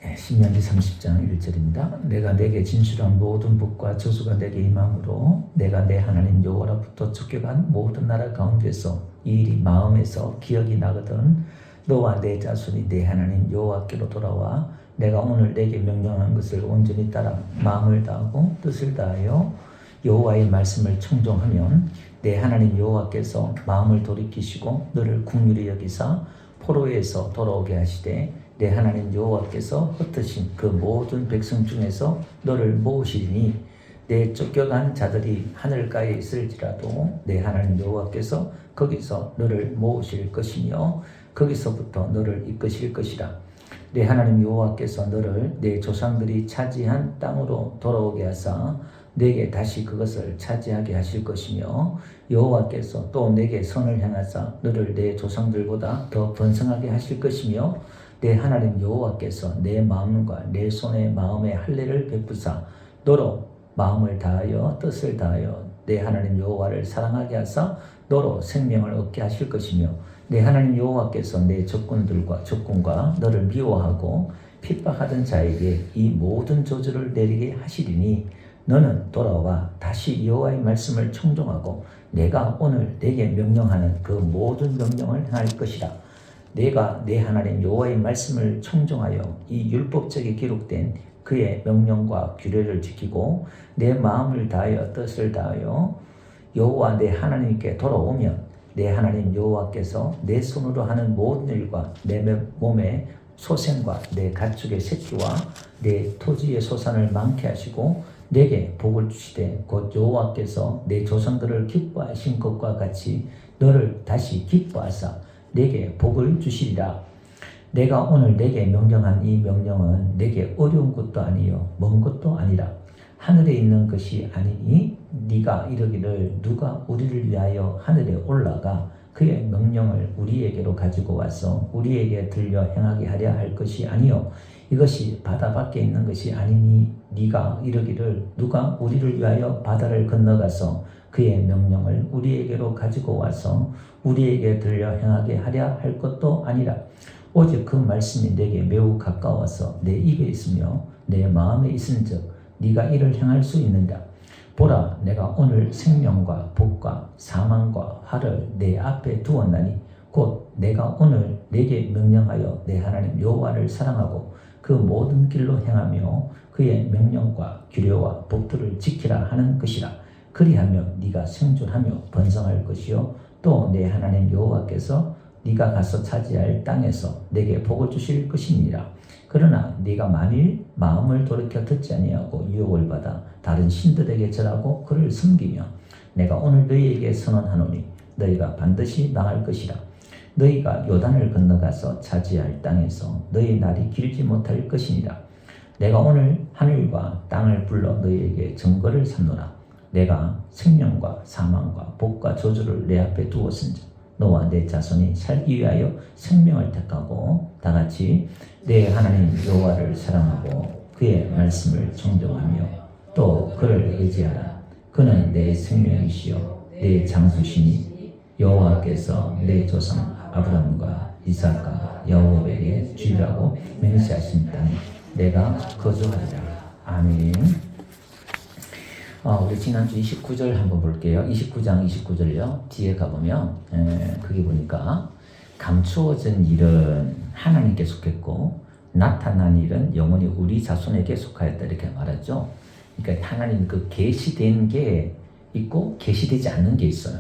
신명기 30장 1절입니다. 내가 내게 진술한 모든 복과 저주가 내게 임함으로 내가 내 하나님 여호와로부터 쫓겨간 모든 나라 가운데서 이 일이 마음에서 기억이 나거든 너와 내 자손이 내 하나님 여호와께로 돌아와 내가 오늘 내게 명령한 것을 온전히 따라 마음을 다하고 뜻을 다하여 여호와의 말씀을 청종하면 내 하나님 여호와께서 마음을 돌이키시고 너를 긍휼히 여기사 포로에서 돌아오게 하시되 내 하나님 여호와께서 흩으신 그 모든 백성 중에서 너를 모으시리니 내 쫓겨간 자들이 하늘가에 있을지라도 내 하나님 여호와께서 거기서 너를 모으실 것이며 거기서부터 너를 이끄실 것이라. 내 하나님 여호와께서 너를 내 조상들이 차지한 땅으로 돌아오게 하사 내게 다시 그것을 차지하게 하실 것이며 여호와께서 또 내게 선을 행하사 너를 내 조상들보다 더 번성하게 하실 것이며 내 하나님 여호와께서 내 마음과 내 손의 마음의 할례를 베푸사 너로 마음을 다하여 뜻을 다하여 내 하나님 여호와를 사랑하게 하사 너로 생명을 얻게 하실 것이며 내 하나님 여호와께서 내 적군과 너를 미워하고 핍박하던 자에게 이 모든 저주를 내리게 하시리니 너는 돌아와 다시 여호와의 말씀을 청종하고 내가 오늘 내게 명령하는 그 모든 명령을 행할 것이라. 내가 내 하나님 여호와의 말씀을 청종하여 이 율법책에 기록된 그의 명령과 규례를 지키고 내 마음을 다하여 뜻을 다하여 여호와 내 하나님께 돌아오면 내 하나님 여호와께서 내 손으로 하는 모든 일과 내 몸의 소생과 내 가축의 새끼와 내 토지의 소산을 많게 하시고 내게 복을 주시되 곧 여호와께서 내 조상들을 기뻐하신 것과 같이 너를 다시 기뻐하사 내게 복을 주시리라. 내가 오늘 내게 명령한 이 명령은 내게 어려운 것도 아니요 먼 것도 아니라 하늘에 있는 것이 아니니 네가 이르기를 누가 우리를 위하여 하늘에 올라가 그의 명령을 우리에게로 가지고 와서 우리에게 들려 행하게 하려 할 것이 아니요 이것이 바다 밖에 있는 것이 아니니 네가 이르기를 누가 우리를 위하여 바다를 건너가서 그의 명령을 우리에게로 가지고 와서 우리에게 들려 행하게 하려 할 것도 아니라 오직 그 말씀이 내게 매우 가까워서 내 입에 있으며 내 마음에 있은즉 네가 이를 행할 수 있는다. 보라 내가 오늘 생명과 복과 사망과 화를 내 앞에 두었나니 곧 내가 오늘 내게 명령하여 내 하나님 여호와를 사랑하고 그 모든 길로 행하며 그의 명령과 규례와 법도를 지키라 하는 것이라. 그리하면 네가 생존하며 번성할 것이요 또 내 하나님 여호와께서 네가 가서 차지할 땅에서 내게 복을 주실 것이니라. 그러나 네가 만일 마음을 돌이켜 듣지 아니하고 유혹을 받아 다른 신들에게 절하고 그를 섬기며 내가 오늘 너희에게 선언하노니 너희가 반드시 망할 것이라. 너희가 요단을 건너가서 차지할 땅에서 너희 날이 길지 못할 것이니라. 내가 오늘 하늘과 땅을 불러 너희에게 증거를 삼노라. 내가 생명과 사망과 복과 저주를 내 앞에 두었은즉 너와 내 자손이 살기 위하여 생명을 택하고 다같이 내 하나님 여호와를 사랑하고 그의 말씀을 청종하며 또 그를 의지하라. 그는 내 생명이시요 내 장수시니 여호와께서 내 조상 아브라함과 이삭과 야곱에게 주리라고 맹세하신 땅에 내가 거주하리라. 아멘. 우리 지난주 29절 한번 볼게요. 29장 29절요. 뒤에 가보면 거기 보니까 감추어진 일은 하나님께 속했고 나타난 일은 영원히 우리 자손에게 속하였다 이렇게 말하죠. 그러니까 하나님 그 계시된 게 있고 계시되지 않는 게 있어요.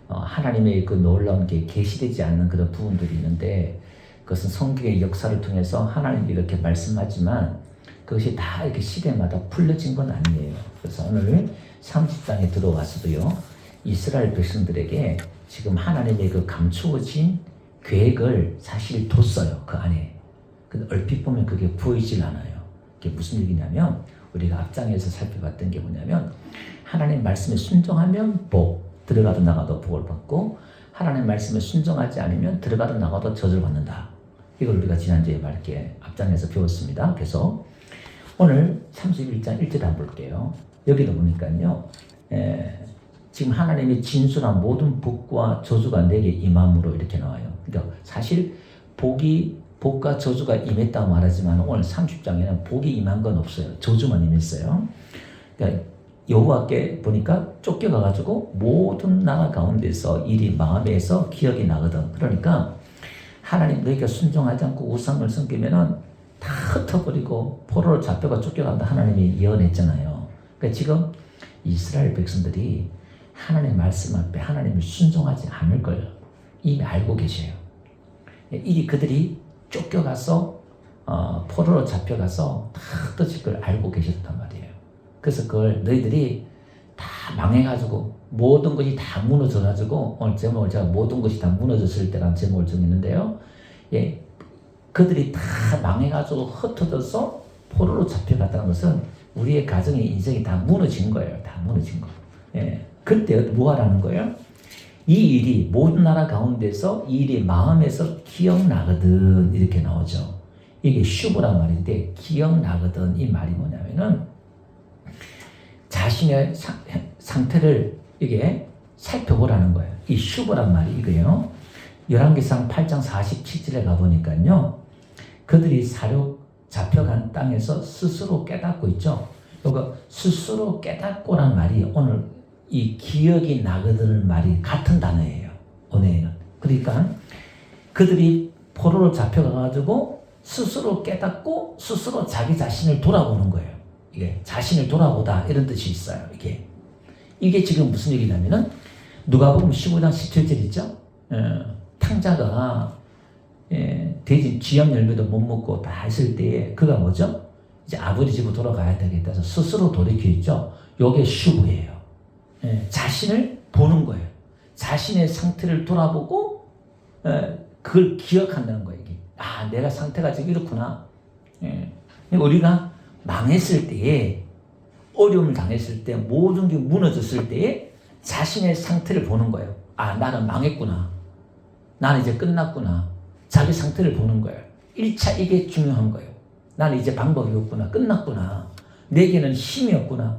하나님의 그 놀라운 게 계시되지 않는 그런 부분들이 있는데 그것은 성경의 역사를 통해서 하나님이 이렇게 말씀하지만 그것이 다 이렇게 시대마다 풀려진 건 아니에요. 그래서 오늘 30장에 들어와서도요, 이스라엘 백성들에게 지금 하나님의 그 감추어진 계획을 사실 뒀어요. 그 안에. 근데 얼핏 보면 그게 보이질 않아요. 그게 무슨 얘기냐면, 우리가 앞장에서 살펴봤던 게 뭐냐면, 하나님 말씀에 순종하면 복, 들어가도 나가도 복을 받고, 하나님 말씀에 순종하지 않으면 들어가도 나가도 저주를 받는다. 이걸 우리가 지난주에 맑게 앞장에서 배웠습니다. 그래서 오늘 31장 1절 한번 볼게요. 여기도 보니까요, 지금 하나님이 진술한 모든 복과 저주가 내게 임함으로 이렇게 나와요. 그러니까 사실 복이 복과 저주가 임했다고 말하지만 오늘 30장에는 복이 임한 건 없어요. 저주만 임했어요. 그러니까 여호와께 보니까 쫓겨가가지고 모든 나라 가운데서 일이 마음에서 기억이 나거든. 그러니까 하나님 너희가 순종하지 않고 우상을 섬기면은 다 흩어버리고 포로로 잡혀가 쫓겨간다 하나님이 예언했잖아요. 그러니까 지금 이스라엘 백성들이 하나님의 말씀 앞에 하나님을 순종하지 않을 걸 이미 알고 계셔요. 이 그들이 쫓겨가서 포로로 잡혀가서 다 흩어질 걸 알고 계셨단 말이에요. 그래서 그걸 너희들이 다 망해가지고 모든 것이 다 무너져가지고 오늘 제목을 제가 모든 것이 다 무너졌을 때라는 제목을 정했는데요. 예, 그들이 다 망해가지고 흩어져서 포로로 잡혀갔다는 것은 우리의 가정의 인생이 다 무너진 거예요. 다 무너진 거. 예, 그때 뭐 하라는 거예요? 이 일이 모든 나라 가운데서 이 일이 마음에서 기억나거든 이렇게 나오죠. 이게 슈브란 말인데 기억나거든 이 말이 뭐냐면은 자신의 상태를 이게 살펴보라는 거예요. 이 슈브란 말이 이거예요. 열왕기상 8장 47절에 가보니까요. 그들이 사륙 잡혀간 땅에서 스스로 깨닫고 있죠. 이거 스스로 깨닫고란 말이 오늘 이 기억이 나거든 말이 같은 단어예요. 오늘은. 그러니까 그들이 포로로 잡혀가가지고 스스로 깨닫고 스스로 자기 자신을 돌아보는 거예요. 이게 자신을 돌아보다 이런 뜻이 있어요. 이게 지금 무슨 얘기냐면은 누가복음 15장 17절 있죠. 탕자가 돼지 쥐염 열매도 못 먹고 다 했을 때에 그가 뭐죠? 이제 아버지 집으로 돌아가야 되겠다 해서 스스로 돌이켜 있죠. 요게 슈브예요. 자신을 보는 거예요. 자신의 상태를 돌아보고 그걸 기억한다는 거예요. 이게. 아, 내가 상태가 지금 이렇구나. 우리가 망했을 때에 어려움을 당했을 때 모든 게 무너졌을 때에 자신의 상태를 보는 거예요. 아, 나는 망했구나. 나는 이제 끝났구나. 자기 상태를 보는 거예요. 1차 이게 중요한 거예요. 나는 이제 방법이 없구나. 끝났구나. 내게는 힘이 없구나.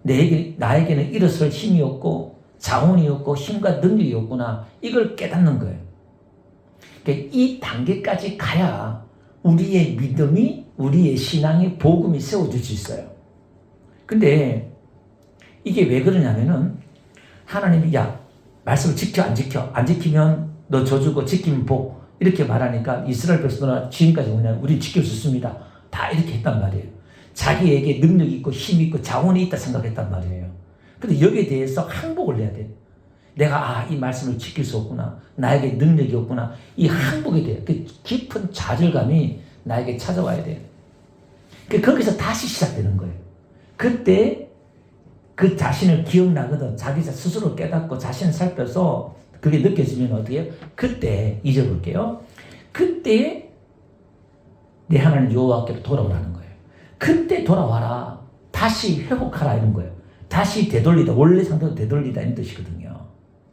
나에게는 일어설 힘이 없고 자원이 없고 힘과 능력이 없구나. 이걸 깨닫는 거예요. 그러니까 이 단계까지 가야 우리의 믿음이 우리의 신앙이 복음이 세워질 수 있어요. 근데 이게 왜 그러냐면은 하나님이 야 말씀을 지켜 안 지켜 안 지키면 너 저주고 지키면 복 이렇게 말하니까 이스라엘 백성들은 지금까지 뭐냐 우리 지킬 수 있습니다. 다 이렇게 했단 말이에요. 자기에게 능력이 있고 힘이 있고 자원이 있다 생각했단 말이에요. 근데 여기에 대해서 항복을 해야 돼. 내가 이 말씀을 지킬 수 없구나. 나에게 능력이 없구나. 이 항복에 대해 그 깊은 좌절감이 나에게 찾아와야 돼. 거기서 다시 시작되는 거예요. 그때 그 자신을 기억나거든. 자기 스스로 깨닫고 자신을 살펴서 그게 느껴지면 어떻게 해요? 그때 잊어볼게요. 그때 내 하나님 여호와께로 돌아오라는 거예요. 그때 돌아와라. 다시 회복하라 이런 거예요. 다시 되돌리다. 원래 상태로 되돌리다 이런 뜻이거든요.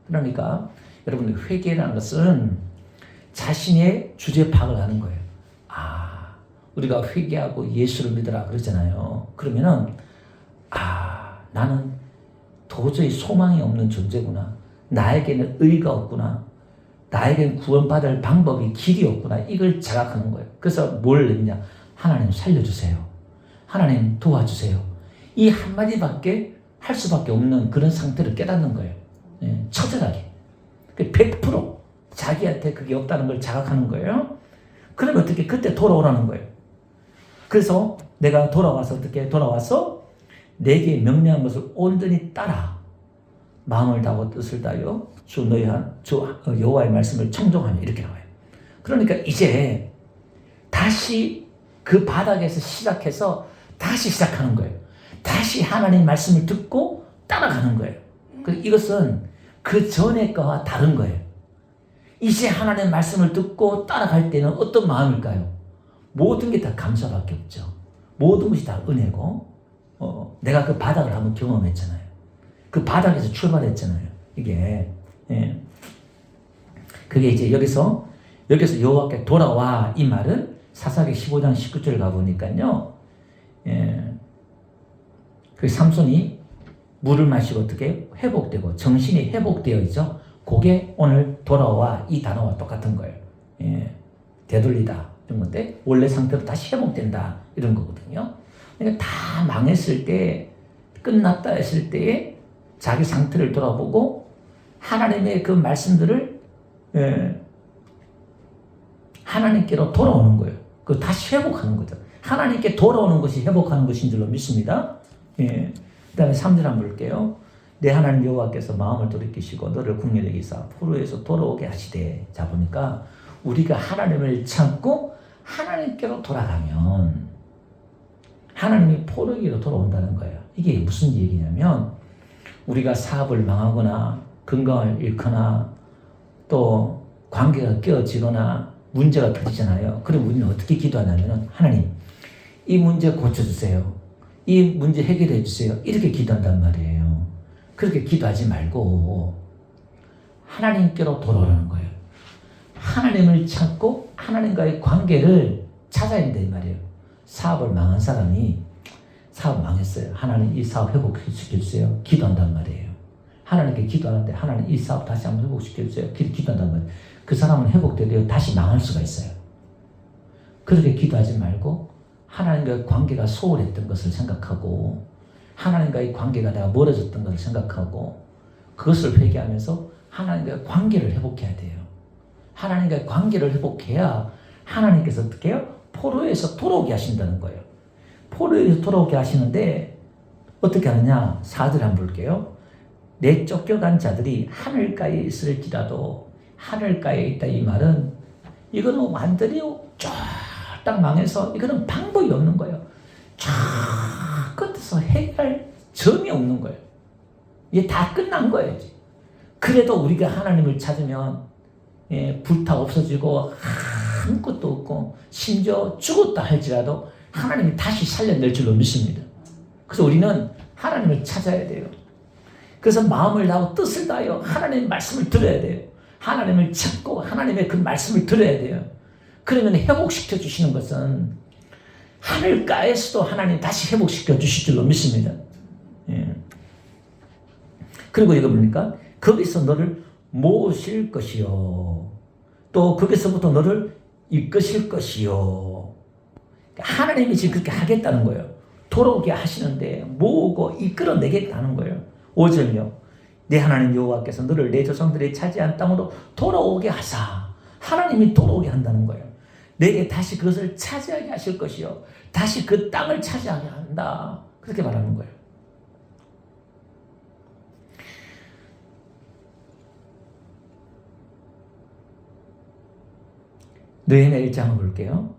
그러니까 여러분들 회개라는 것은 자신의 주제 파악을 하는 거예요. 우리가 회개하고 예수를 믿으라 그러잖아요. 그러면은 나는 도저히 소망이 없는 존재구나. 나에게는 의가 없구나. 나에게는 구원받을 방법이 길이 없구나. 이걸 자각하는 거예요. 그래서 뭘 넣냐? 하나님 살려주세요. 하나님 도와주세요. 이 한마디밖에 할 수밖에 없는 그런 상태를 깨닫는 거예요. 처절하게. 100% 자기한테 그게 없다는 걸 자각하는 거예요. 그러면 어떻게 그때 돌아오라는 거예요. 그래서 내가 돌아와서 어떻게 돌아와서 내게 명령한 것을 온전히 따라 마음을 다하고 뜻을 다하여 주 너희 주 여호와의 말씀을 청종하며 이렇게 나와요. 그러니까 이제 다시 그 바닥에서 시작해서 다시 시작하는 거예요. 다시 하나님 말씀을 듣고 따라가는 거예요. 이것은 그 전에 거와 다른 거예요. 이제 하나님 말씀을 듣고 따라갈 때는 어떤 마음일까요? 모든 게 다 감사밖에 없죠. 모든 것이 다 은혜고 내가 그 바닥을 한번 경험했잖아요. 그 바닥에서 출발했잖아요. 이게 그게 이제 여기서 여호와께 돌아와 이 말은 사사기 15장 19절 가보니까요. 그 삼손이 물을 마시고 어떻게 회복되고 정신이 회복되어 있죠. 그게 오늘 돌아와 이 단어와 똑같은 거예요. 되돌리다. 이런 건데 원래 상태로 다시 회복된다 이런 거거든요. 그러니까 다 망했을 때 끝났다 했을 때에 자기 상태를 돌아보고 하나님의 그 말씀들을 하나님께로 돌아오는 거예요. 그 다시 회복하는 거죠. 하나님께 돌아오는 것이 회복하는 것인 줄로 믿습니다. 그 다음에 3절 한번 볼게요. 내 하나님 여호와께서 마음을 돌이키시고 너를 국률에 이사 포로에서 돌아오게 하시되. 자 보니까 우리가 하나님을 찾고 하나님께로 돌아가면 하나님이 포로에게로 돌아온다는 거예요. 이게 무슨 얘기냐면 우리가 사업을 망하거나 건강을 잃거나 또 관계가 깨어지거나 문제가 터지잖아요. 그럼 우리는 어떻게 기도하냐면 하나님 이 문제 고쳐주세요. 이 문제 해결해 주세요. 이렇게 기도한단 말이에요. 그렇게 기도하지 말고 하나님께로 돌아오라는 거예요. 하나님을 찾고 하나님과의 관계를 찾아야 된다 이 말이에요. 사업을 망한 사람이 사업 망했어요. 하나님 이 사업 회복시켜주세요. 기도한단 말이에요. 하나님께 기도하는데 하나님 이 사업 다시 한번 회복시켜주세요. 기도한단 말이에요. 그 사람은 회복되려 다시 망할 수가 있어요. 그렇게 기도하지 말고 하나님과의 관계가 소홀했던 것을 생각하고 하나님과의 관계가 내가 멀어졌던 것을 생각하고 그것을 회개하면서 하나님과의 관계를 회복해야 돼요. 하나님과의 관계를 회복해야 하나님께서 어떻게 해요? 포로에서 돌아오게 하신다는 거예요. 포로에서 돌아오게 하시는데 어떻게 하느냐? 4절 한번 볼게요. 내 쫓겨간 자들이 하늘가에 있을지라도 하늘가에 있다 이 말은 이거는 완전히 쫙딱 망해서 이거는 방법이 없는 거예요. 쫙 끝에서 해결할 점이 없는 거예요. 이게 다 끝난 거예요. 그래도 우리가 하나님을 찾으면 불타 없어지고 아무것도 없고 심지어 죽었다 할지라도 하나님이 다시 살려낼 줄로 믿습니다. 그래서 우리는 하나님을 찾아야 돼요. 그래서 마음을 다하고 뜻을 다하여 하나님의 말씀을 들어야 돼요. 하나님을 찾고 하나님의 그 말씀을 들어야 돼요. 그러면 회복시켜 주시는 것은 하늘가에서도 하나님 다시 회복시켜 주실 줄로 믿습니다. 그리고 이거 뭡니까? 거기서 너를 모실 것이요. 또 거기서부터 너를 이끄실 것이요. 하나님이 지금 그렇게 하겠다는 거예요. 돌아오게 하시는데 모으고 이끌어내겠다는 거예요. 5절요. 내 하나님 여호와께서 너를 내 조상들이 차지한 땅으로 돌아오게 하사. 하나님이 돌아오게 한다는 거예요. 내게 다시 그것을 차지하게 하실 것이요. 다시 그 땅을 차지하게 한다. 그렇게 말하는 거예요. 느헤미야 1장 한번 볼게요.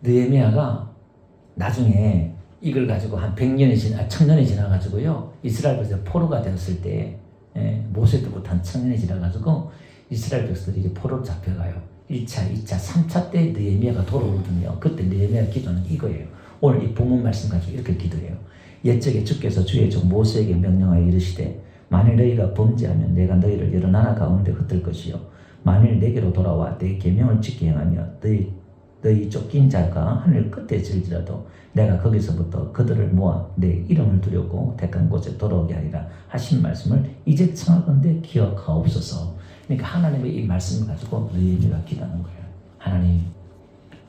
느헤미야가 나중에 이걸 가지고 한 1000년이 지나가지고요. 이스라엘 백성이 포로가 되었을 때, 모세 때부터 한 1000년이 지나가지고 이스라엘 백성들이 이제 포로로 잡혀가요. 1차, 2차, 3차 때 느헤미야가 돌아오거든요. 그때 느헤미야 기도는 이거예요. 오늘 이 본문 말씀 가지고 이렇게 기도해요. 옛적에 주께서 주의 종 모세에게 명령하여 이르시되 만일 너희가 범죄하면 내가 너희를 여러 나라 가운데 흩을 것이요 만일 내게로 돌아와 내 계명을 지키게 행하며 너희 쫓긴 자가 하늘 끝에 질지라도 내가 거기서부터 그들을 모아 내 이름을 두려고 택한 곳에 돌아오게 하리라 하신 말씀을 이제 청하건대 기억하옵소서. 그러니까 하나님의 이 말씀을 가지고 느헤미야가 기도하는 거예요. 하나님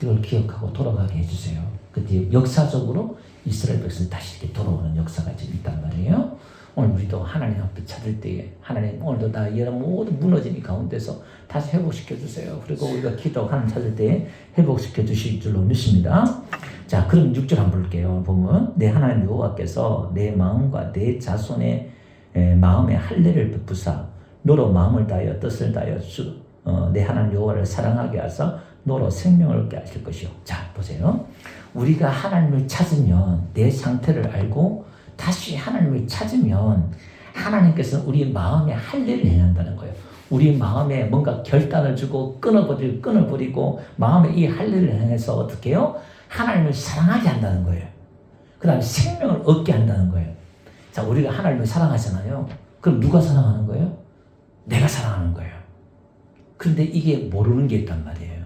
이걸 기억하고 돌아가게 해주세요. 그때 역사적으로 이스라엘 백성이 다시 이렇게 돌아오는 역사가 지금 있단 말이에요. 오늘 우리도 하나님 앞에 찾을 때에 하나님 오늘도 나 이런 모든 무너진 이 가운데서 다시 회복시켜 주세요. 그리고 우리가 기도하고 하나님 찾을 때에 회복시켜 주실 줄로 믿습니다. 자, 그럼 6절 한번 볼게요. 보면 내 하나님 여호와께서 내 마음과 내 자손의 마음에 할례를 베푸사 너로 마음을 다하여 뜻을 다하여 내 하나님 여호와를 사랑하게 하사 너로 생명을 얻게 하실 것이요. 자, 보세요. 우리가 하나님을 찾으면 내 상태를 알고 다시 하나님을 찾으면 하나님께서는 우리 마음에 할례를 행한다는 거예요. 우리 마음에 뭔가 결단을 주고 끊어버리고 마음에 이 할례를 행해서 어떻게 해요? 하나님을 사랑하게 한다는 거예요. 그 다음에 생명을 얻게 한다는 거예요. 자, 우리가 하나님을 사랑하잖아요. 그럼 누가 사랑하는 거예요? 내가 사랑하는 거예요. 그런데 이게 모르는 게 있단 말이에요.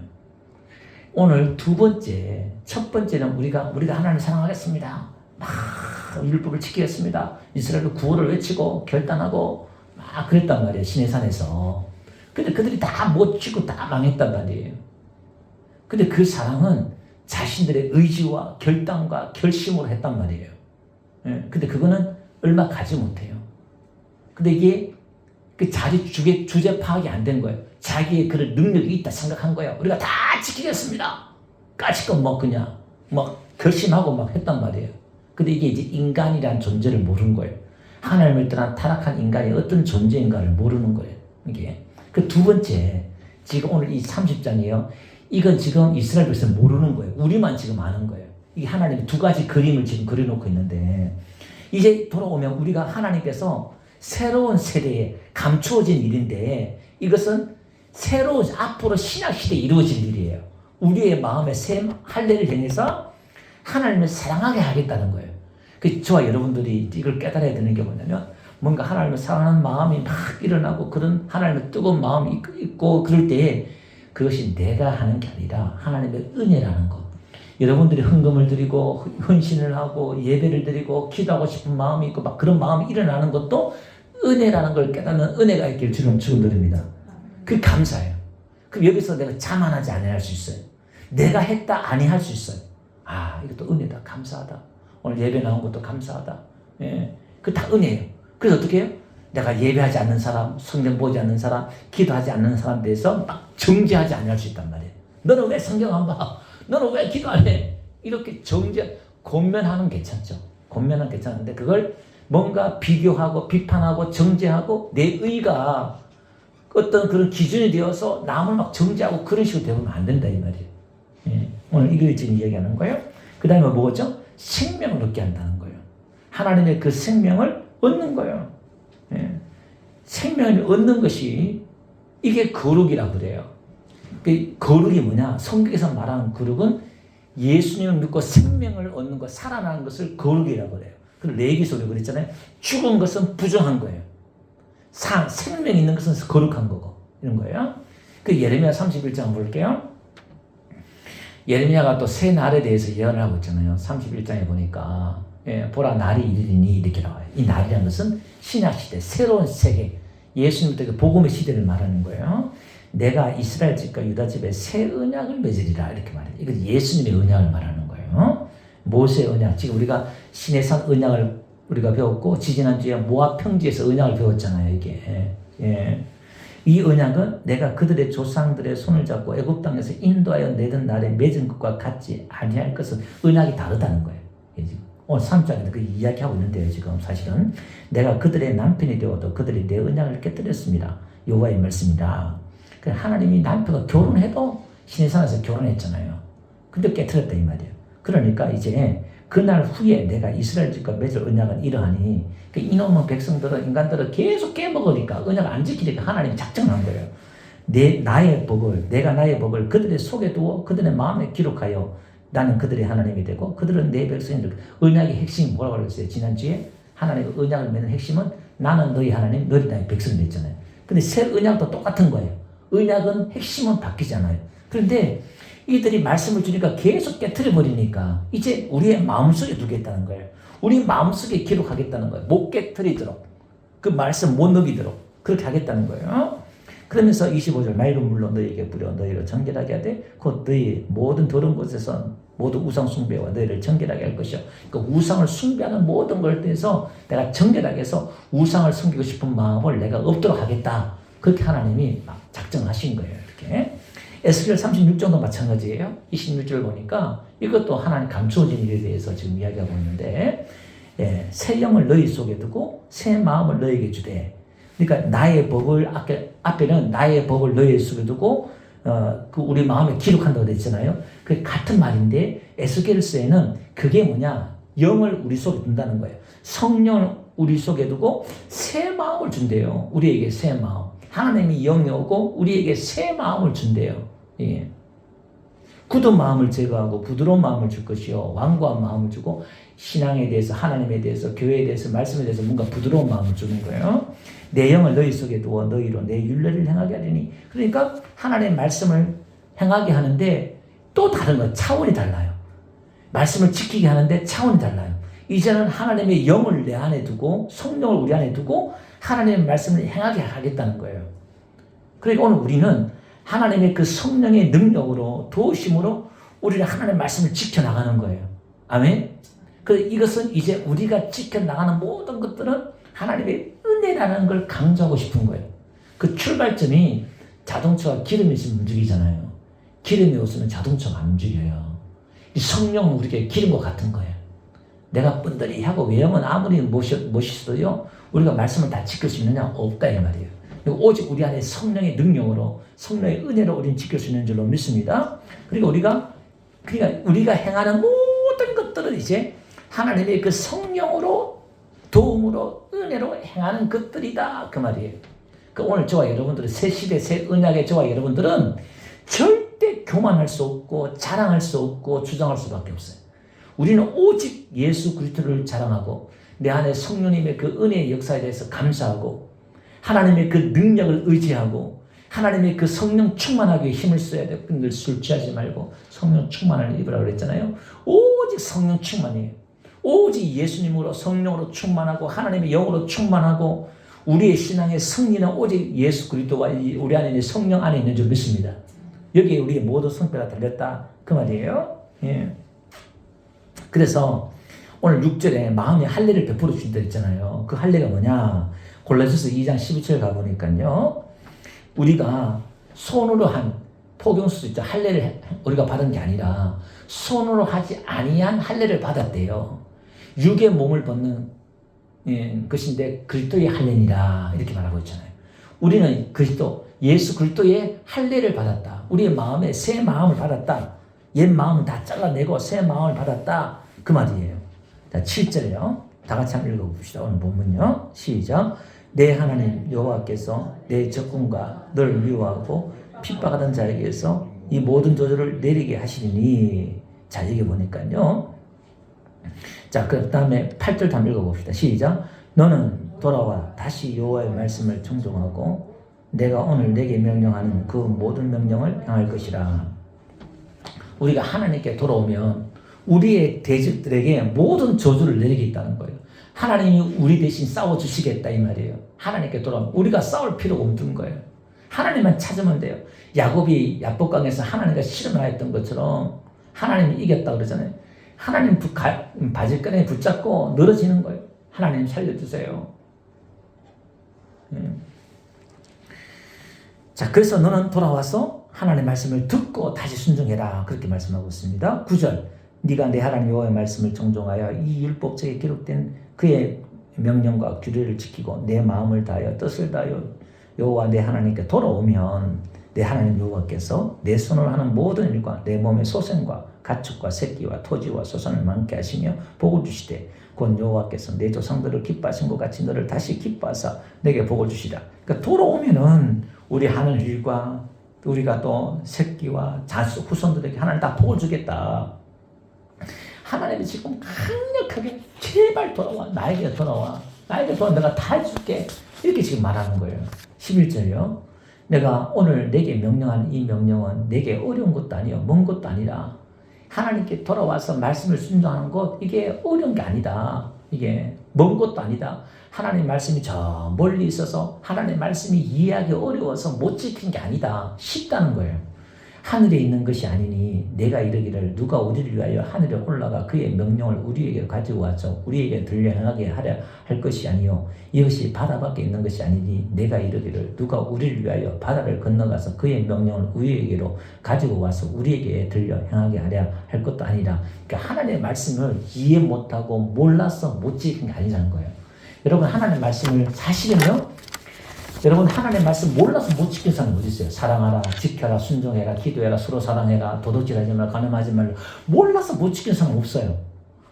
오늘 첫 번째는 우리가 하나님을 사랑하겠습니다. 막 율법을 지키겠습니다. 이스라엘의 구호를 외치고 결단하고 막 그랬단 말이에요. 시내산에서. 근데 그들이 다 못 지고 다 망했단 말이에요. 근데 그 사랑은 자신들의 의지와 결단과 결심으로 했단 말이에요. 예, 근데 그거는 얼마 가지 못해요. 근데 이게 그 주제 파악이 안 된 거예요. 자기의 그런 능력이 있다 생각한 거예요. 우리가 다 지키겠습니다. 까짓것 그냥 결심하고 했단 말이에요. 근데 이게 이제 인간이란 존재를 모르는 거예요. 하나님을 떠난 타락한 인간이 어떤 존재인가를 모르는 거예요. 이게. 그 두 번째, 지금 오늘 이 30장이에요. 이건 지금 이스라엘 백성은 모르는 거예요. 우리만 지금 아는 거예요. 이게 하나님이 두 가지 그림을 지금 그려놓고 있는데, 이제 돌아오면 우리가 하나님께서 새로운 세대에 감추어진 일인데, 이것은 새로운 앞으로 신약시대에 이루어질 일이에요. 우리의 마음에 새 할례를 행해서 하나님을 사랑하게 하겠다는 거예요. 저와 여러분들이 이걸 깨달아야 되는 게 뭐냐면, 뭔가 하나님을 사랑하는 마음이 막 일어나고 그런 하나님의 뜨거운 마음이 있고 그럴 때에 그것이 내가 하는 게 아니라 하나님의 은혜라는 것. 여러분들이 헌금을 드리고 헌신을 하고 예배를 드리고 기도하고 싶은 마음이 있고 그런 마음이 일어나는 것도 은혜라는 걸 깨닫는 은혜가 있길 주님 축원드립니다. 그 감사해요. 그럼 여기서 내가 자만하지 아니할 수 있어요. 내가 했다 아니할 수 있어요. 이것도 은혜다. 감사하다. 오늘 예배 나온 것도 감사하다. 예. 그 다 은혜예요. 그래서 어떻게 해요? 내가 예배하지 않는 사람, 성경 보지 않는 사람, 기도하지 않는 사람 대해서 정죄하지 않을 수 있단 말이에요. 너는 왜 성경 안 봐? 너는 왜 기도 안 해? 이렇게 권면하는 괜찮죠. 권면은 괜찮은데 그걸 뭔가 비교하고 비판하고 정죄하고 내 의가 어떤 그런 기준이 되어서 남을 정죄하고 그런 식으로 되면 안 된다 이 말이에요. 예. 오늘 이걸 지금 이야기하는 거예요. 그 다음에 뭐죠? 생명을 얻게 한다는 거예요. 하나님의 그 생명을 얻는 거예요. 예. 생명을 얻는 것이 이게 거룩이라고 그래요. 그 거룩이 뭐냐? 성경에서 말하는 거룩은 예수님을 믿고 생명을 얻는 것, 살아나는 것을 거룩이라고 그래요. 그 레위기서도 그랬잖아요. 죽은 것은 부정한 거예요. 생명 있는 것은 거룩한 거고 이런 거예요. 그 예레미야 31장 볼게요. 예레미야가 또 새 날에 대해서 예언을 하고 있잖아요. 31장에 보니까 보라 날이 이르리니 이렇게 나와요. 이 날이라는 것은 신약시대 새로운 세계 예수님부터 복음의 시대를 말하는 거예요. 내가 이스라엘 집과 유다 집에 새 언약을 맺으리라 이렇게 말해요. 이거 예수님의 언약을 말하는 거예요. 모세의 언약. 지금 우리가 시내산 언약을 우리가 배웠고 지지난주에 모압 평지에서 언약을 배웠잖아요. 이게 이 언약은 내가 그들의 조상들의 손을 잡고 애굽 땅에서 인도하여 내던 날에 맺은 것과 같지 아니할 것은 언약이 다르다는 거예요. 오늘 3장에도 그 이야기하고 있는데요. 지금 사실은 내가 그들의 남편이 되어도 그들이 내 언약을 깨뜨렸습니다. 여호와의 말씀이다. 하나님이 남편과 결혼해도 시내산에서 결혼했잖아요. 근데 깨뜨렸다 이 말이에요. 그러니까 이제 그날 후에 내가 이스라엘 집과 맺을 언약은 이러하니 이놈의 백성들은 인간들은 계속 깨먹으니까 언약을 안 지키니까 하나님이 작정한 거예요. 내가 나의 법을 그들의 속에 두어 그들의 마음에 기록하여 나는 그들의 하나님이 되고 그들은 내 백성이들. 언약의 핵심이 뭐라고 그랬어요? 지난주에 하나님의 언약을 맺는 핵심은 나는 너희 하나님, 너희 나의 백성이 됐잖아요. 근데 새 언약도 똑같은 거예요. 언약은 핵심은 바뀌지 않아요. 그런데 이들이 말씀을 주니까 계속 깨트려 버리니까 이제 우리의 마음속에 두겠다는 거예요. 우리 마음속에 기록하겠다는 거예요. 못 깨트리도록 그 말씀 못 넘기도록 그렇게 하겠다는 거예요. 그러면서 25절 맑은 물로 너희에게 뿌려 너희를 정결하게 하되 곧 너희 모든 더러운 곳에서 모든 우상 숭배와 너희를 정결하게 할 것이요. 그러니까 우상을 숭배하는 모든 걸 대해서 내가 정결하게 해서 우상을 숨기고 싶은 마음을 내가 없도록 하겠다. 그렇게 하나님이 막 작정하신 거예요. 이렇게. 에스겔 36장도 마찬가지예요. 26절 보니까 이것도 하나님 감추어진 일에 대해서 지금 이야기하고 있는데 새 영을 너희 속에 두고 새 마음을 너희에게 주되 그러니까 나의 법을 앞에는 나의 법을 너희 속에 두고 그 우리 마음에 기록한다고 됐잖아요. 그게 같은 말인데 에스겔서에는 그게 뭐냐? 영을 우리 속에 둔다는 거예요. 성령을 우리 속에 두고 새 마음을 준대요. 우리에게 새 마음. 하나님이 영이 오고 우리에게 새 마음을 준대요. 예. 굳은 마음을 제거하고 부드러운 마음을 줄 것이요. 완고한 마음을 주고 신앙에 대해서 하나님에 대해서 교회에 대해서 말씀에 대해서 뭔가 부드러운 마음을 주는 거예요. 내 영을 너희 속에 두어 너희로 내 율례를 행하게 하리니 그러니까 하나님의 말씀을 행하게 하는데 또 다른 거 차원이 달라요. 말씀을 지키게 하는데 차원이 달라요. 이제는 하나님의 영을 내 안에 두고 성령을 우리 안에 두고 하나님의 말씀을 행하게 하겠다는 거예요. 그러니까 오늘 우리는 하나님의 그 성령의 능력으로 도우심으로 우리는 하나님의 말씀을 지켜나가는 거예요. 아멘. 이것은 이제 우리가 지켜나가는 모든 것들은 하나님의 은혜라는 걸 강조하고 싶은 거예요. 그 출발점이 자동차가 기름이 있으면 움직이잖아요. 기름이 없으면 자동차가 안 움직여요. 이 성령은 우리에게 기름과 같은 거예요. 내가 뻔들이 하고 외형은 아무리 멋있어도요, 우리가 말씀을 다 지킬 수 있느냐? 없다 이 말이에요. 오직 우리 안에 성령의 능력으로, 성령의 은혜로 우리는 지킬 수 있는 줄로 믿습니다. 그리고 우리가 행하는 모든 것들은 이제 하나님의 그 성령으로, 도움으로, 은혜로 행하는 것들이다 그 말이에요. 오늘 저와 여러분들은 새 시대, 새 언약의 저와 여러분들은 절대 교만할 수 없고 자랑할 수 없고 주장할 수밖에 없어요. 우리는 오직 예수 그리스도를 자랑하고 내 안에 성령님의 그 은혜의 역사에 대해서 감사하고 하나님의 그 능력을 의지하고 하나님의 그 성령 충만하게 힘을 써야 돼. 늘 술 취하지 말고 성령 충만을 입으라고 그랬잖아요. 오직 성령 충만이에요. 오직 예수님으로 성령으로 충만하고 하나님의 영으로 충만하고 우리의 신앙의 승리는 오직 예수 그리스도와 우리 안에 있는 성령 안에 있는 줄 믿습니다. 여기에 우리의 모든 성패가 달렸다 그 말이에요. 예. 그래서 오늘 6절에 마음의 할례를 베풀어 주신다 했잖아요. 그 할례가 뭐냐? 골로새서 2장 12절 가보니까요. 우리가 손으로 한 포경수 있죠. 할례를 우리가 받은 게 아니라 손으로 하지 아니한 할례를 받았대요. 육의 몸을 벗는 것인데 그리스도의 할례니라 이렇게 말하고 있잖아요. 우리는 예수 그리스도의 할례를 받았다. 우리의 마음에 새 마음을 받았다. 옛 마음은 다 잘라내고 새 마음을 받았다. 그 말이에요. 자, 7절요. 다 같이 한번 읽어봅시다. 오늘 본문요. 시작. 내 하나님 여호와께서 내 적군과 널 미워하고 핍박하던 자에게서 이 모든 저주를 내리게 하시리니. 자, 여기 보니까요. 자, 그 다음에 8절 한번 읽어봅시다. 시작. 너는 돌아와 다시 여호와의 말씀을 청종하고 내가 오늘 내게 명령하는 그 모든 명령을 행할 것이라. 우리가 하나님께 돌아오면 우리의 대적들에게 모든 저주를 내리겠다는 거예요. 하나님이 우리 대신 싸워주시겠다 이 말이에요. 하나님께 돌아오면 우리가 싸울 필요가 없는 거예요. 하나님만 찾으면 돼요. 야곱이 야복강에서 하나님과 실험을 했던 것처럼 하나님이 이겼다 그러잖아요. 하나님 바질가랑이 붙잡고 늘어지는 거예요. 하나님 살려주세요. 자, 그래서 너는 돌아와서 하나님의 말씀을 듣고 다시 순종해라. 그렇게 말씀하고 있습니다. 9절. 네가 내 하나님 여호와의 말씀을 정종하여 이 율법책에 기록된 그의 명령과 규례를 지키고 내 마음을 다하여 뜻을 다하여 여호와 내 하나님께 돌아오면 내 하나님 여호와께서 내 손으로 하는 모든 일과 내 몸의 소생과 가축과 새끼와 토지와 소산을 많게 하시며 복을 주시되 곧 여호와께서 내 조상들을 기뻐하신 것 같이 너를 다시 기뻐하사 내게 복을 주시라. 그러니까 돌아오면은 우리 하는 일과 우리가 또 새끼와 자식 후손들에게 하나님 다 복을 주겠다. 하나님이 지금 강력하게 제발 돌아와. 나에게 돌아와. 나에게 돌아와. 내가 다 해줄게. 이렇게 지금 말하는 거예요. 11절요. 내가 오늘 내게 명령한 이 명령은 내게 어려운 것도 아니요 먼 것도 아니라 하나님께 돌아와서 말씀을 순종하는 것 이게 어려운 게 아니다. 이게 먼 것도 아니다. 하나님 말씀이 저 멀리 있어서 하나님 말씀이 이해하기 어려워서 못 지킨 게 아니다. 쉽다는 거예요. 하늘에 있는 것이 아니니 내가 이르기를 누가 우리를 위하여 하늘에 올라가 그의 명령을 우리에게 가지고 와서 우리에게 들려 행하게 하려 할 것이 아니요 이것이 바다 밖에 있는 것이 아니니 내가 이르기를 누가 우리를 위하여 바다를 건너가서 그의 명령을 우리에게로 가지고 와서 우리에게 들려 행하게 하려 할 것도 아니라. 그러니까 하나님의 말씀을 이해 못하고 몰라서 못 지킨 게 아니라는 거예요. 여러분 하나님의 말씀을 사실은요, 여러분 하나님의 말씀 몰라서 못 지킨 사람이 어디 있어요? 사랑하라, 지켜라, 순종해라, 기도해라, 서로 사랑해라, 도둑질하지 말라, 가늠하지 말라. 몰라서 못 지킨 사람 없어요.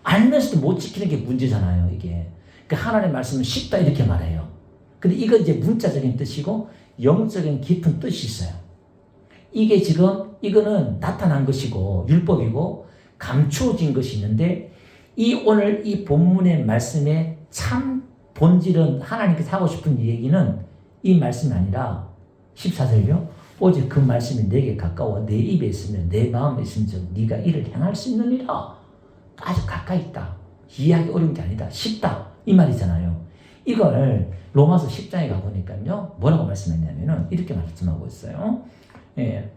알면서도 못 지키는 게 문제잖아요, 이게. 그러니까 하나님의 말씀은 쉽다 이렇게 말해요. 근데 이거 이제 문자적인 뜻이고 영적인 깊은 뜻이 있어요. 이게 지금 이거는 나타난 것이고 율법이고 감추어진 것이 있는데 오늘 이 본문의 말씀의 참 본질은 하나님께서 하고 싶은 얘기는 이 말씀이 아니라 14절요. 오직 그 말씀이 내게 가까워 내 입에 있으면 내 마음에 있으면 네가 이를 행할 수 있느니라. 아주 가까이 있다. 이해하기 어려운 게 아니다. 쉽다. 이 말이잖아요. 이걸 로마서 10장에 가보니까요. 뭐라고 말씀했냐면은 이렇게 말씀하고 있어요. 예.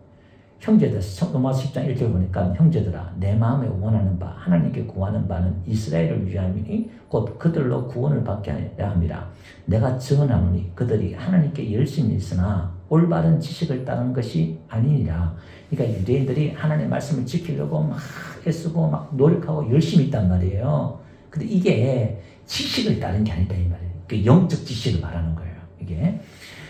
형제들, 로마서 10장 1절 보니까 형제들아 내 마음에 원하는 바 하나님께 구하는 바는 이스라엘을 위함이니 곧 그들로 구원을 받게 하려 함이라. 내가 증언하노니 그들이 하나님께 열심히 있으나 올바른 지식을 따르는 것이 아니니라. 그러니까 유대인들이 하나님의 말씀을 지키려고 막 애쓰고 막 노력하고 열심히 있단 말이에요. 근데 이게 지식을 따른 게 아니다 이 말이에요. 그 영적 지식을 말하는 거예요. 이게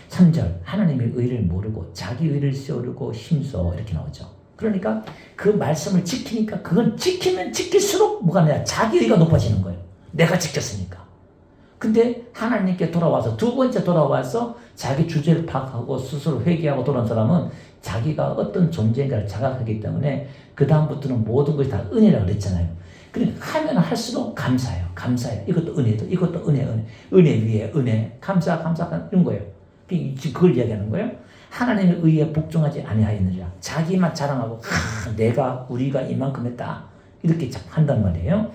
3절 하나님의 의를 모르고 자기 의를 세우려고 힘써 이렇게 나오죠. 그러니까 그 말씀을 지키니까 그건 지키면 지킬수록 뭐가 아니라 자기 의가 높아지는 거예요. 내가 지켰으니까. 근데 하나님께 돌아와서 두 번째 돌아와서 자기 주제를 파악하고 스스로 회개하고 돌아온 사람은 자기가 어떤 존재인가를 자각하기 때문에 그 다음부터는 모든 것이 다 은혜라고 그랬잖아요. 그러니까 하면 할수록 감사해요. 감사해요. 이것도 은혜도 이것도 은혜 위에 은혜 감사 이런 거예요. 지금 그걸 이야기하는 거예요. 하나님의 의에 복종하지 아니하였느니라. 자기만 자랑하고 우리가 이만큼 했다 이렇게 한단 말이에요.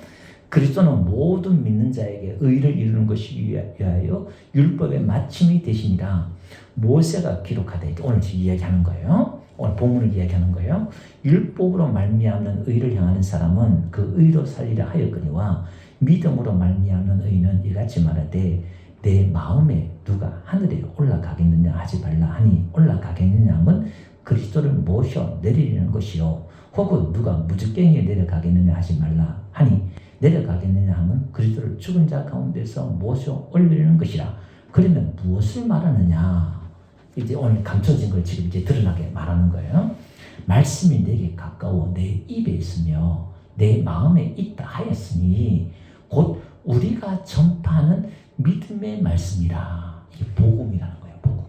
그리스도는 모든 믿는 자에게 의를 이루는 것이 위하여 율법의 마침이 되시니라. 모세가 기록하되 오늘 지금 이야기하는 거예요. 오늘 본문을 이야기하는 거예요. 율법으로 말미암는 의를 향하는 사람은 그 의로 살리라 하였거니와 믿음으로 말미암는 의는 이같이 말하되 내 마음에 누가 하늘에 올라가겠느냐 하지 말라 하니 올라가겠느냐 하면 그리스도를 모셔 내리려는 것이요 혹은 누가 무지깽이에 내려가겠느냐 하지 말라 하니 내려가겠느냐 하면 그리스도를 죽은 자 가운데서 모셔 올리려는 것이라. 그러면 무엇을 말하느냐? 이제 오늘 감춰진 걸 지금 이제 드러나게 말하는 거예요. 말씀이 내게 가까워 내 입에 있으며 내 마음에 있다 하였으니 곧 우리가 전파하는 믿음의 말씀이라. 이게 복음이라는 거예요. 복음.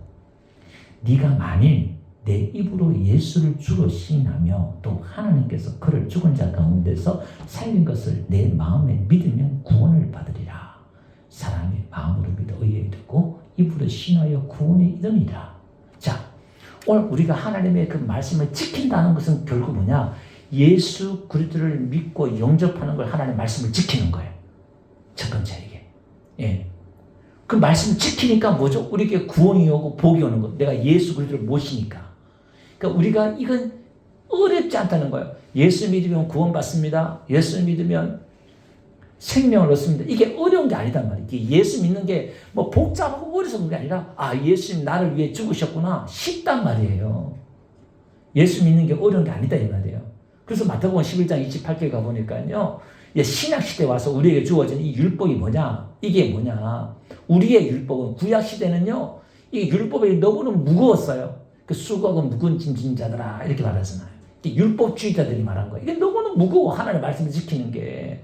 네가 만일 내 입으로 예수를 주로 시인하며 또 하나님께서 그를 죽은 자 가운데서 살린 것을 내 마음에 믿으면 구원을 받으리라. 사람이 마음으로 믿어 의에 이르고 입으로 시인하여 구원에 이르니라. 자, 오늘 우리가 하나님의 그 말씀을 지킨다는 것은 결국 뭐냐? 예수 그리스도를 믿고 영접하는 걸 하나님의 말씀을 지키는 거예요. 첫 번째 이게. 예. 그 말씀을 지키니까 뭐죠? 우리에게 구원이 오고 복이 오는 거. 내가 예수 그리스도를 모시니까. 그러니까 우리가 이건 어렵지 않다는 거예요. 예수 믿으면 구원받습니다. 예수 믿으면 생명을 얻습니다. 이게 어려운 게 아니단 말이에요. 예수 믿는 게 뭐 복잡하고 어려서 그런 게 아니라 예수님 나를 위해 죽으셨구나. 쉽단 말이에요. 예수 믿는 게 어려운 게 아니다 이 말이에요. 그래서 마태복음 11장 28절 가보니까요. 신약시대에 와서 우리에게 주어진 이 율법이 뭐냐? 이게 뭐냐? 우리의 율법은 구약시대는요. 이 율법이 너무너무 무거웠어요. 그 수고하고 묵은 짐진 자들아 이렇게 말하잖아요. 율법주의자들이 말한 거예요. 이게 너무너무 무거워 하나님의 말씀을 지키는 게.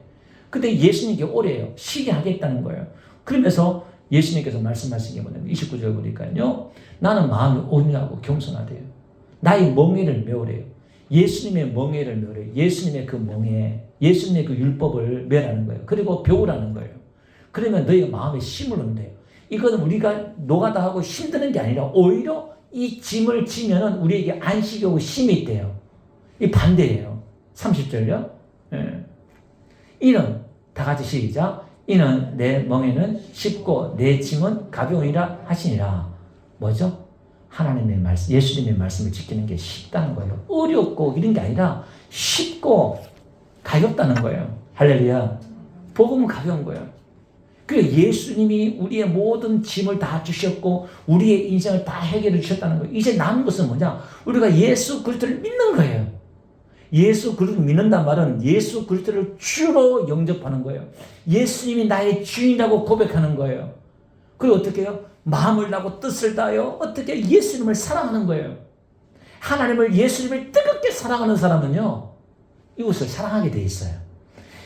근데 예수님께 오래요. 쉬게 하겠다는 거예요. 그러면서 예수님께서 말씀하신 게 뭐냐면 29절 보니까요. 나는 마음이 온유하고 겸손하대요. 나의 멍에를 메우래요. 예수님의 멍에를 메우래요. 예수님의 그 멍에, 예수님의 그 율법을 메라는 거예요. 그리고 배우라는 거예요. 그러면 너희가 마음에 힘을 얻는대요. 이거는 우리가 노가다 하고 힘드는 게 아니라 오히려 이 짐을 지면은 우리에게 안식이 오고 힘이 있대요. 이 반대예요. 30절요. 예. 이는 다 같이 시작. 이는 내 멍에는 쉽고 내 짐은 가벼우니라 하시니라. 뭐죠? 하나님의 말씀, 예수님의 말씀을 지키는 게 쉽다는 거예요. 어렵고 이런 게 아니라 쉽고 가볍다는 거예요. 할렐루야. 복음은 가벼운 거예요. 그래서 예수님이 우리의 모든 짐을 다 주셨고 우리의 인생을 다 해결해 주셨다는 거예요. 이제 남은 것은 뭐냐? 우리가 예수 그리스도를 믿는 거예요. 예수 그리스도를 믿는단 말은 예수 그리스도를 주로 영접하는 거예요. 예수님이 나의 주인이라고 고백하는 거예요. 그리고 어떻게 해요? 마음을 다하고 뜻을 다하여 어떻게 예수님을 사랑하는 거예요. 하나님을 예수님을 뜨겁게 사랑하는 사람은요. 이것을 사랑하게 돼 있어요.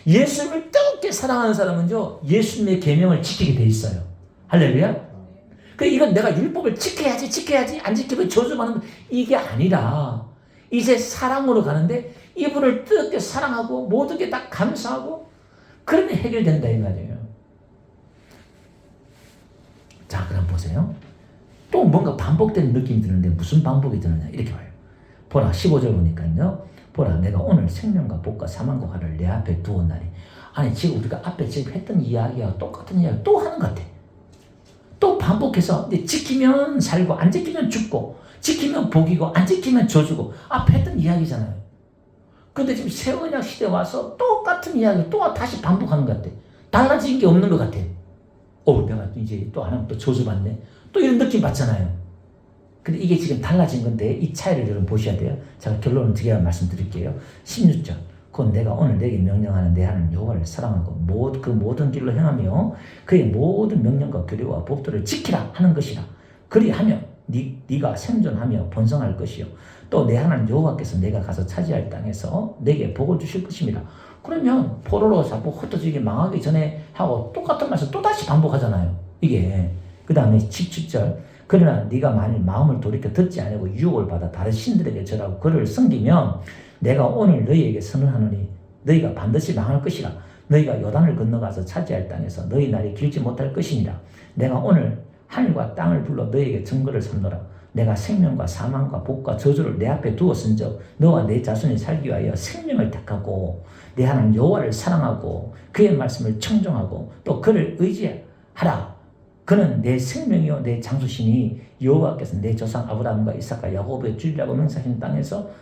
예수님을 뜨겁게 사랑하는 사람은요. 예수님의 계명을 지키게 돼 있어요. 할렐루야. 이건 내가 율법을 지켜야지 안 지키면 저주받는 이게 아니라 이제 사랑으로 가는데 이분을 뜨겁게 사랑하고 모든 게 다 감사하고 그러면 해결된다 이 말이에요. 자, 그럼 보세요. 또 뭔가 반복되는 느낌이 드는데 무슨 반복이 드느냐 이렇게 봐요. 보라 15절 보니까요. 보라 내가 오늘 생명과 복과 사망과 화를 내 앞에 두었나니. 아니 지금 우리가 앞에 지금 했던 이야기와 똑같은 이야기 또 하는 것 같아. 또 반복해서 지키면 살고 안 지키면 죽고 지키면 복이고 안 지키면 저주고 앞에 했던 이야기잖아요. 근데 지금 새 언약 시대에 와서 똑같은 이야기 또 다시 반복하는 것 같아. 달라진 게 없는 것 같아. 내가 이제 또 안 하면 또 저주받네. 또 이런 느낌 받잖아요. 근데 이게 지금 달라진 건데 이 차이를 여러분 보셔야 돼요. 제가 결론을 드려야 말씀드릴게요. 16절. 곧 내가 오늘 내게 명령하는 내 하나님 여호와를 사랑하고 그 모든 길로 행하며 그의 모든 명령과 규례와 법도를 지키라 하는 것이라. 그리하면 네가 생존하며 번성할 것이요 또 내 하나님 여호와께서 내가 가서 차지할 땅에서 내게 복을 주실 것입니다. 그러면 포로로 잡고 흩어지게 망하기 전에 하고 똑같은 말씀 또다시 반복하잖아요. 이게 그 다음에 17절. 그러나 네가 만일 마음을 돌이켜 듣지 아니하고 유혹을 받아 다른 신들에게 절하고 그를 섬기면 내가 오늘 너희에게 선언하노니 너희가 반드시 망할 것이라. 너희가 요단을 건너가서 차지할 땅에서 너희 날이 길지 못할 것이니라. 내가 오늘 하늘과 땅을 불러 너희에게 증거를 삼노라. 내가 생명과 사망과 복과 저주를 내 앞에 두었은즉 너와 내 자손이 살기 위하여 생명을 택하고 내 하나님 여호와를 사랑하고 그의 말씀을 청종하고 또 그를 의지하라. 그는 내 생명이요 내 장수시니 여호와께서 내 조상 아브라함과 이삭과 야곱의 주리라고 명사하신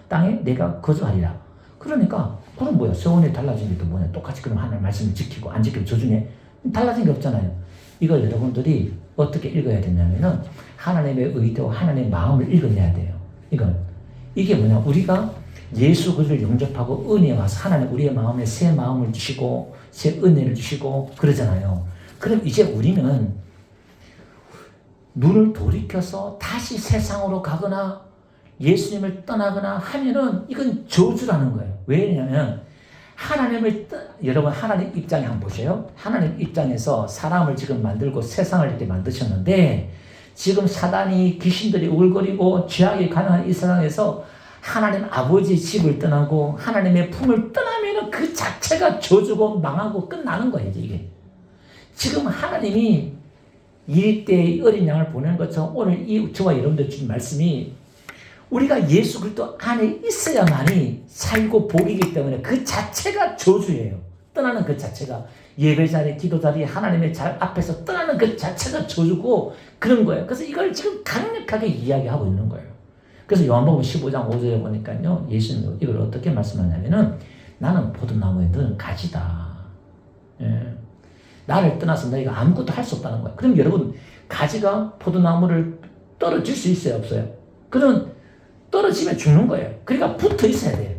땅에 내가 거주하리라. 그러니까 그럼 뭐야? 서원이 달라진 게 또 뭐냐? 똑같이 그럼 하나님 말씀을 지키고 안 지키면 저주네? 달라진 게 없잖아요. 이걸 여러분들이 어떻게 읽어야 되냐면은 하나님의 의도와 하나님의 마음을 읽어내야 돼요. 이게 뭐냐? 우리가 예수 그리스도를 영접하고 은혜에 와서 하나님 우리의 마음에 새 마음을 주시고 새 은혜를 주시고 그러잖아요. 그럼 이제 우리는 눈을 돌이켜서 다시 세상으로 가거나 예수님을 떠나거나 하면은 이건 저주라는 거예요. 왜냐면 여러분 하나님 입장에 한번 보세요. 하나님 입장에서 사람을 지금 만들고 세상을 이렇게 만드셨는데 지금 사단이 귀신들이 우글거리고 죄악이 가능한 이 세상에서 하나님 아버지의 집을 떠나고 하나님의 품을 떠나면은 그 자체가 저주고 망하고 끝나는 거예요. 이게 지금 하나님이 이때의 어린 양을 보내는 것처럼 오늘 저와 여러분들 주신 말씀이 우리가 예수 그리스도 안에 있어야만이 살고 복이기 때문에 그 자체가 저주예요. 떠나는 그 자체가 예배 자리, 기도 자리, 하나님의 앞에서 떠나는 그 자체가 저주고 그런 거예요. 그래서 이걸 지금 강력하게 이야기하고 있는 거예요. 그래서 요한복음 15장 5절에 보니까요, 예수님 이걸 어떻게 말씀하냐면은 나는 포도나무에 너는 가지다. 나를 떠나서 너희가 아무것도 할 수 없다는 거예요. 그럼 여러분 가지가 포도나무를 떨어질 수 있어요, 없어요? 그러면 떨어지면 죽는 거예요. 그러니까 붙어 있어야 돼요.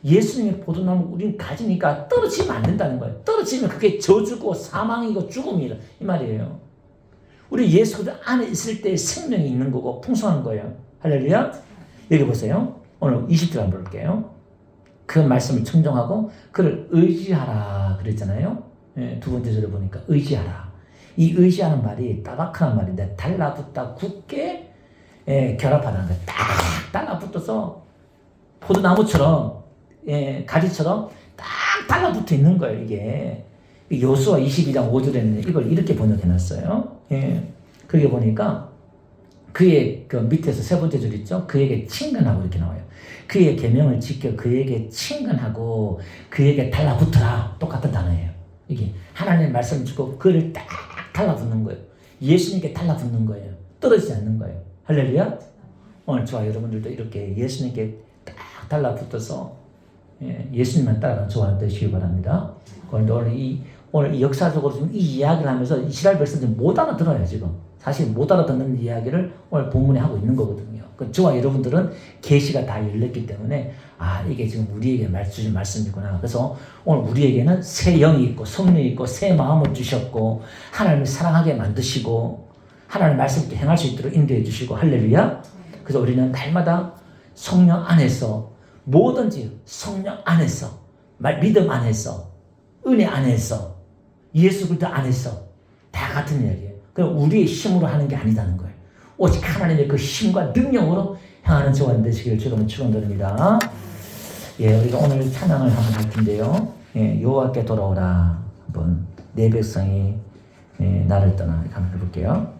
예수님의 포도나무 우리는 가지니까 떨어지면 안 된다는 거예요. 떨어지면 그게 저주고 사망이고 죽음이다 이 말이에요. 우리 예수 그리스도 안에 있을 때 생명이 있는 거고 풍성한 거예요. 할렐루야. 여기 보세요. 오늘 20절 한번 볼게요. 그 말씀을 청정하고 그를 의지하라 그랬잖아요. 두 번째 절에 보니까 의지하라. 이 의지하는 말이 따박하는 말인데 달라붙다 굳게 결합하는 거예요. 딱 달라붙어서 포도나무처럼 가지처럼 딱 달라붙어 있는 거예요. 이게 여호수아 22장 5절에는 이걸 이렇게 번역해놨어요. 그게 보니까 그의 그 밑에서 세 번째 줄 있죠. 그에게 친근하고 이렇게 나와요. 그의 계명을 지켜 그에게 친근하고 그에게 달라붙어라. 똑같은 단어예요. 이게 하나님의 말씀을 주고 그를 딱 달라붙는 거예요. 예수님께 달라붙는 거예요. 떨어지지 않는 거예요. 할렐루야. 오늘 저와 여러분들도 이렇게 예수님께 딱 달라붙어서 예수님만 따라가는 저와 되시기 바랍니다. 오늘 이 역사적으로 지금 이 이야기를 하면서 이스라엘 백성들이 못 알아들어요. 지금 사실 못 알아듣는 이야기를 오늘 본문에 하고 있는 거거든요. 저와 여러분들은 계시가 다 열렸기 때문에 이게 지금 우리에게 주신 말씀이구나. 그래서 오늘 우리에게는 새 영이 있고 성령이 있고 새 마음을 주셨고 하나님을 사랑하게 만드시고 하나님의 말씀을 행할 수 있도록 인도해 주시고 할렐루야. 그래서 우리는 날마다 성령 안에서 뭐든지 성령 안에서 믿음 안에서 은혜 안에서 예수 그리스도 안에서 다 같은 이야기예요. 그럼 우리의 힘으로 하는 게 아니다는 거예요. 오직 하나님의 그 힘과 능력으로 향하는 저와 되시기를 주로 축원드립니다. 우리가 오늘 찬양을 한번 할 텐데요. 여호와께 돌아오라. 한번 내 백성이 나를 떠나 한번 해볼게요.